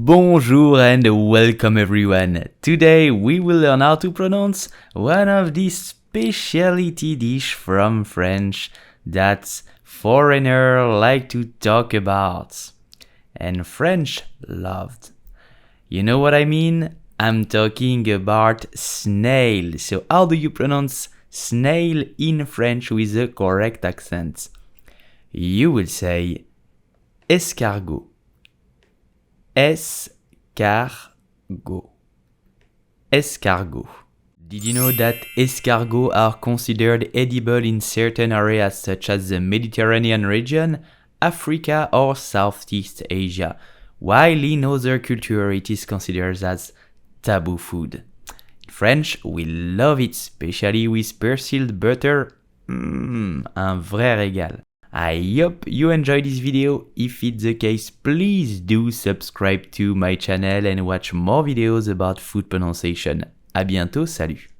Bonjour and welcome everyone. Today we will learn how to pronounce one of the specialty dish from French that foreigners like to talk about and French loved. You know what I mean? I'm talking about snail. So how do you pronounce snail in French with a correct accent? You will say escargot. Escargot. Escargot. Did you know that escargots are considered edible in certain areas such as the Mediterranean region, Africa or Southeast Asia, while in other cultures it is considered as taboo food. In French, we love it, especially with persiled butter. Un vrai régal. I hope you enjoyed this video. If it's the case, please do subscribe to my channel and watch more videos about food pronunciation. À bientôt, salut!